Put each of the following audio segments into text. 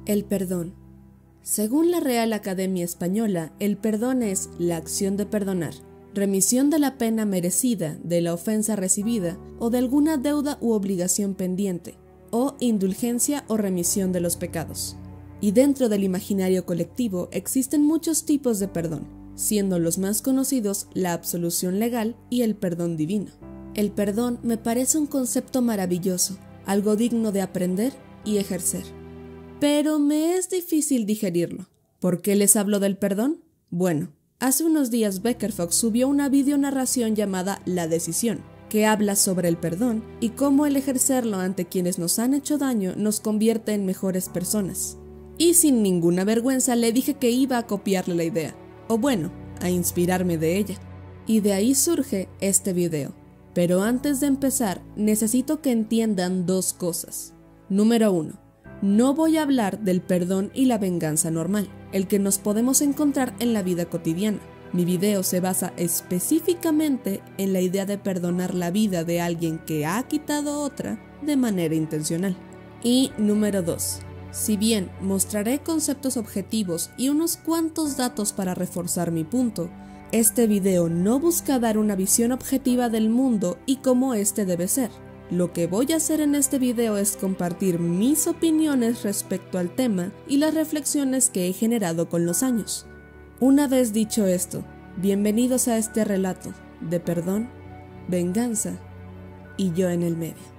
El perdón. Según la Real Academia Española, el perdón es la acción de perdonar, remisión de la pena merecida, de la ofensa recibida o de alguna deuda u obligación pendiente, o indulgencia o remisión de los pecados. Y dentro del imaginario colectivo existen muchos tipos de perdón, siendo los más conocidos la absolución legal y el perdón divino. El perdón me parece un concepto maravilloso, algo digno de aprender y ejercer. Pero me es difícil digerirlo. ¿Por qué les hablo del perdón? Bueno, hace unos días Becker Fox subió una videonarración llamada La Decisión, que habla sobre el perdón y cómo el ejercerlo ante quienes nos han hecho daño nos convierte en mejores personas. Y sin ninguna vergüenza le dije que iba a copiarle la idea, o bueno, a inspirarme de ella. Y de ahí surge este video. Pero antes de empezar, necesito que entiendan dos cosas. Número 1. No voy a hablar del perdón y la venganza normal, el que nos podemos encontrar en la vida cotidiana. Mi video se basa específicamente en la idea de perdonar la vida de alguien que ha quitado otra de manera intencional. Y número 2. Si bien mostraré conceptos objetivos y unos cuantos datos para reforzar mi punto, este video no busca dar una visión objetiva del mundo y cómo este debe ser. Lo que voy a hacer en este video es compartir mis opiniones respecto al tema y las reflexiones que he generado con los años. Una vez dicho esto, bienvenidos a este relato de perdón, venganza y yo en el medio.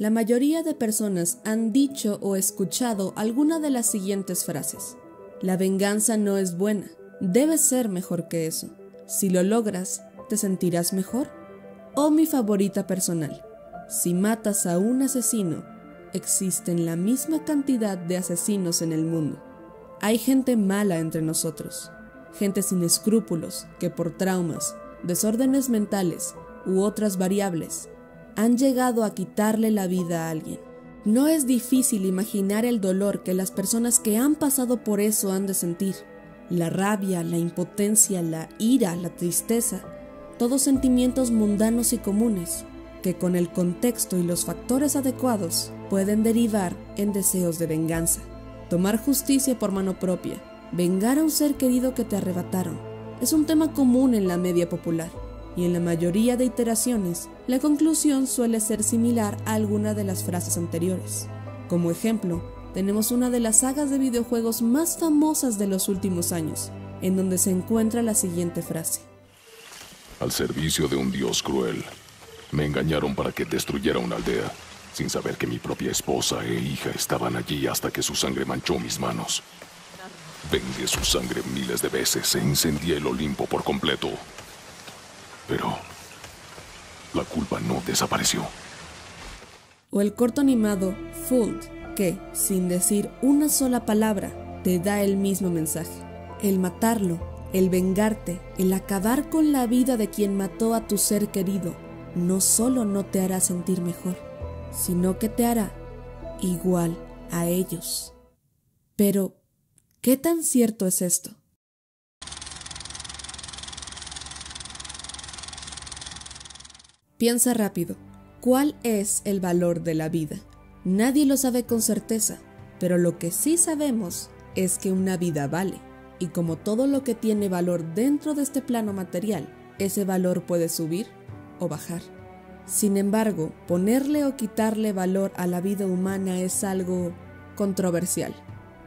La mayoría de personas han dicho o escuchado alguna de las siguientes frases. La venganza no es buena, debes ser mejor que eso. Si lo logras, ¿te sentirás mejor? O mi favorita personal, si matas a un asesino, existen la misma cantidad de asesinos en el mundo. Hay gente mala entre nosotros, gente sin escrúpulos que por traumas, desórdenes mentales u otras variables, han llegado a quitarle la vida a alguien. No es difícil imaginar el dolor que las personas que han pasado por eso han de sentir. La rabia, la impotencia, la ira, la tristeza, todos sentimientos mundanos y comunes, que con el contexto y los factores adecuados pueden derivar en deseos de venganza. Tomar justicia por mano propia, vengar a un ser querido que te arrebataron, es un tema común en la media popular. Y en la mayoría de iteraciones, la conclusión suele ser similar a alguna de las frases anteriores. Como ejemplo, tenemos una de las sagas de videojuegos más famosas de los últimos años, en donde se encuentra la siguiente frase. Al servicio de un dios cruel, me engañaron para que destruyera una aldea, sin saber que mi propia esposa e hija estaban allí hasta que su sangre manchó mis manos. Vengué su sangre miles de veces e incendié el Olimpo por completo. Pero la culpa no desapareció. O el corto animado Fooled, que, sin decir una sola palabra, te da el mismo mensaje. El matarlo, el vengarte, el acabar con la vida de quien mató a tu ser querido, no solo no te hará sentir mejor, sino que te hará igual a ellos. Pero, ¿qué tan cierto es esto? Piensa rápido, ¿cuál es el valor de la vida? Nadie lo sabe con certeza, pero lo que sí sabemos es que una vida vale, y como todo lo que tiene valor dentro de este plano material, ese valor puede subir o bajar. Sin embargo, ponerle o quitarle valor a la vida humana es algo controversial,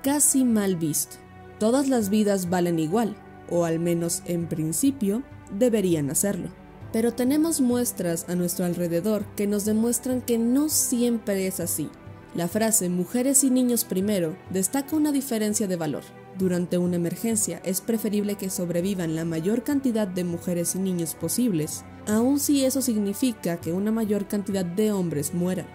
casi mal visto. Todas las vidas valen igual, o al menos en principio deberían hacerlo. Pero tenemos muestras a nuestro alrededor que nos demuestran que no siempre es así. La frase mujeres y niños primero destaca una diferencia de valor. Durante una emergencia es preferible que sobrevivan la mayor cantidad de mujeres y niños posibles, aun si eso significa que una mayor cantidad de hombres mueran.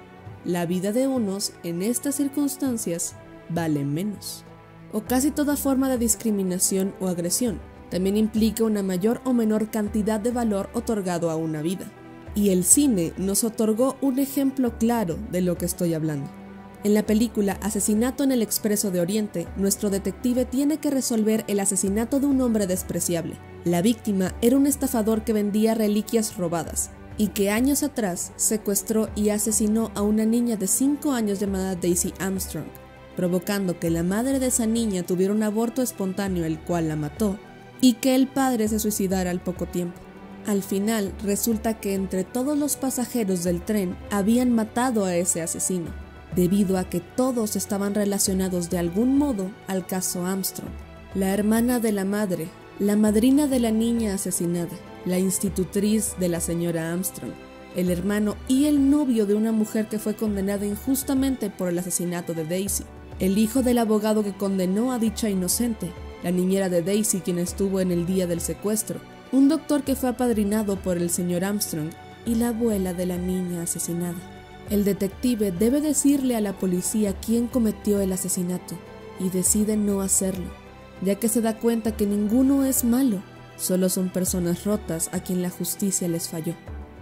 La vida de unos, en estas circunstancias, vale menos. O casi toda forma de discriminación o agresión también implica una mayor o menor cantidad de valor otorgado a una vida. Y el cine nos otorgó un ejemplo claro de lo que estoy hablando. En la película Asesinato en el Expreso de Oriente, nuestro detective tiene que resolver el asesinato de un hombre despreciable. La víctima era un estafador que vendía reliquias robadas y que años atrás secuestró y asesinó a una niña de 5 años llamada Daisy Armstrong, provocando que la madre de esa niña tuviera un aborto espontáneo, el cual la mató, y que el padre se suicidara al poco tiempo. Al final, resulta que entre todos los pasajeros del tren habían matado a ese asesino, debido a que todos estaban relacionados de algún modo al caso Armstrong. La hermana de la madre, la madrina de la niña asesinada, la institutriz de la señora Armstrong, el hermano y el novio de una mujer que fue condenada injustamente por el asesinato de Daisy, el hijo del abogado que condenó a dicha inocente, la niñera de Daisy quien estuvo en el día del secuestro, un doctor que fue apadrinado por el señor Armstrong y la abuela de la niña asesinada. El detective debe decirle a la policía quién cometió el asesinato y decide no hacerlo, ya que se da cuenta que ninguno es malo, solo son personas rotas a quien la justicia les falló.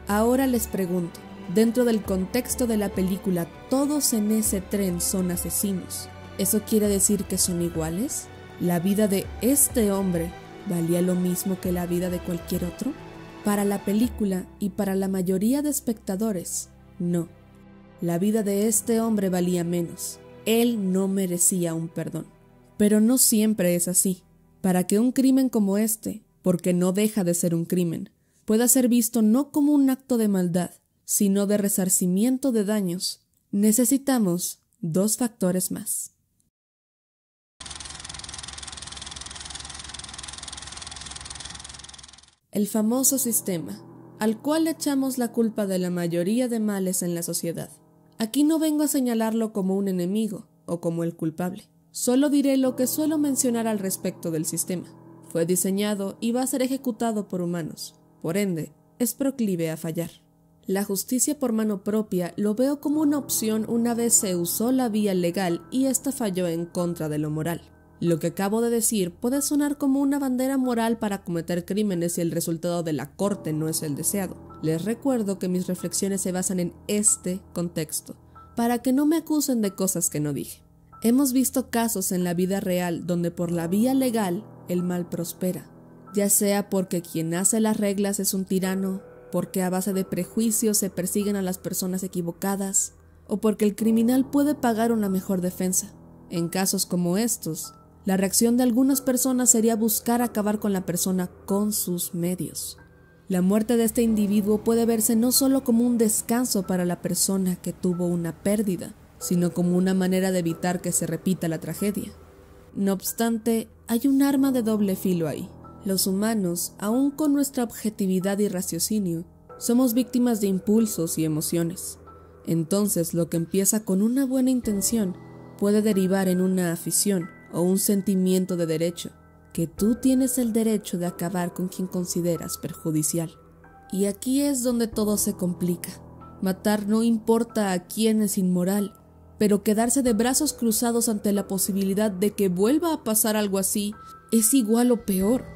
Ahora les pregunto, dentro del contexto de la película, ¿todos en ese tren son asesinos? ¿Eso quiere decir que son iguales? ¿La vida de este hombre valía lo mismo que la vida de cualquier otro? Para la película y para la mayoría de espectadores, no. La vida de este hombre valía menos. Él no merecía un perdón. Pero no siempre es así. Para que un crimen como este, porque no deja de ser un crimen, pueda ser visto no como un acto de maldad, sino de resarcimiento de daños, necesitamos 2 factores más. El famoso sistema, al cual le echamos la culpa de la mayoría de males en la sociedad. Aquí no vengo a señalarlo como un enemigo o como el culpable. Solo diré lo que suelo mencionar al respecto del sistema. Fue diseñado y va a ser ejecutado por humanos. Por ende, es proclive a fallar. La justicia por mano propia lo veo como una opción una vez se usó la vía legal y esta falló en contra de lo moral. Lo que acabo de decir puede sonar como una bandera moral para cometer crímenes si el resultado de la corte no es el deseado. Les recuerdo que mis reflexiones se basan en este contexto, para que no me acusen de cosas que no dije. Hemos visto casos en la vida real donde por la vía legal el mal prospera, ya sea porque quien hace las reglas es un tirano, porque a base de prejuicios se persiguen a las personas equivocadas, o porque el criminal puede pagar una mejor defensa. En casos como estos, la reacción de algunas personas sería buscar acabar con la persona con sus medios. La muerte de este individuo puede verse no solo como un descanso para la persona que tuvo una pérdida, sino como una manera de evitar que se repita la tragedia. No obstante, hay un arma de doble filo ahí. Los humanos, aun con nuestra objetividad y raciocinio, somos víctimas de impulsos y emociones. Entonces, lo que empieza con una buena intención puede derivar en una afición o un sentimiento de derecho, que tú tienes el derecho de acabar con quien consideras perjudicial. Y aquí es donde todo se complica. Matar no importa a quién es inmoral, pero quedarse de brazos cruzados ante la posibilidad de que vuelva a pasar algo así es igual o peor.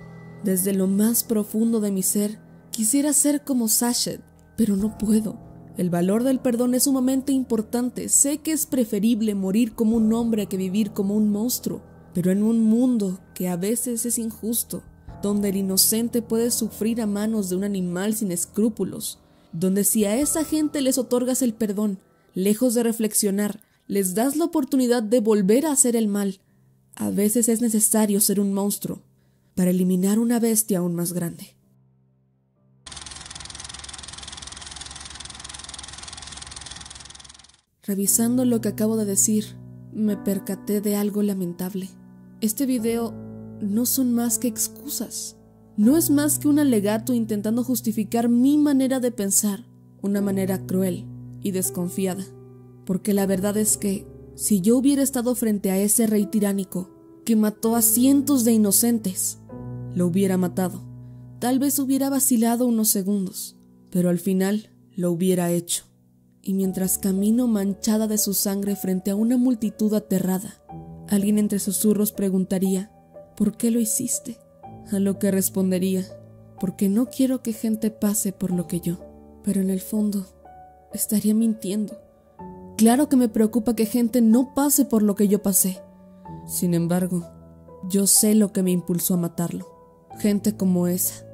Desde lo más profundo de mi ser, quisiera ser como Sachet, pero no puedo. El valor del perdón es sumamente importante. Sé que es preferible morir como un hombre que vivir como un monstruo, pero en un mundo que a veces es injusto, donde el inocente puede sufrir a manos de un animal sin escrúpulos, donde si a esa gente les otorgas el perdón, lejos de reflexionar, les das la oportunidad de volver a hacer el mal, a veces es necesario ser un monstruo para eliminar una bestia aún más grande. Revisando lo que acabo de decir, me percaté de algo lamentable. Este video no son más que excusas. No es más que un alegato intentando justificar mi manera de pensar, una manera cruel y desconfiada. Porque la verdad es que, si yo hubiera estado frente a ese rey tiránico que mató a cientos de inocentes, lo hubiera matado. Tal vez hubiera vacilado unos segundos, pero al final lo hubiera hecho. Y mientras camino manchada de su sangre frente a una multitud aterrada, alguien entre susurros preguntaría, ¿por qué lo hiciste? A lo que respondería, porque no quiero que gente pase por lo que yo. Pero en el fondo, estaría mintiendo. claro que me preocupa que gente no pase por lo que yo pasé. Sin embargo, yo sé lo que me impulsó a matarlo. Gente como esa,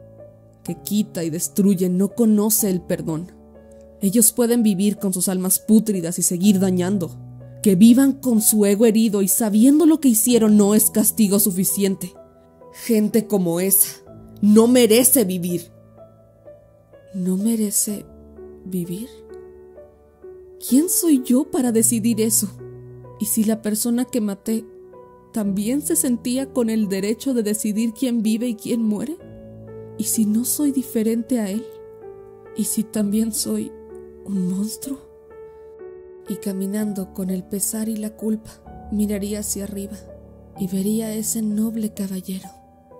que quita y destruye, no conoce el perdón. Ellos pueden vivir con sus almas pútridas y seguir dañando. Que vivan con su ego herido y sabiendo lo que hicieron no es castigo suficiente. Gente como esa no merece vivir. ¿No merece vivir? ¿Quién soy yo para decidir eso? ¿Y si la persona que maté también se sentía con el derecho de decidir quién vive y quién muere? ¿Y si no soy diferente a él? ¿Y si también soy un monstruo? Y caminando con el pesar y la culpa, miraría hacia arriba y vería a ese noble caballero,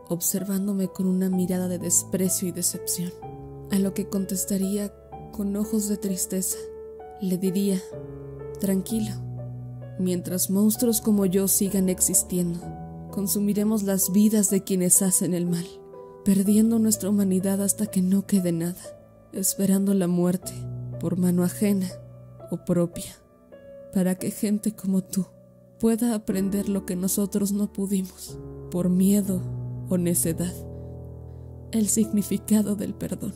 observándome con una mirada de desprecio y decepción. A lo que contestaría con ojos de tristeza. Le diría: tranquilo, mientras monstruos como yo sigan existiendo, consumiremos las vidas de quienes hacen el mal, perdiendo nuestra humanidad hasta que no quede nada, esperando la muerte, por mano ajena o propia, para que gente como tú pueda aprender lo que nosotros no pudimos, por miedo o necedad, el significado del perdón.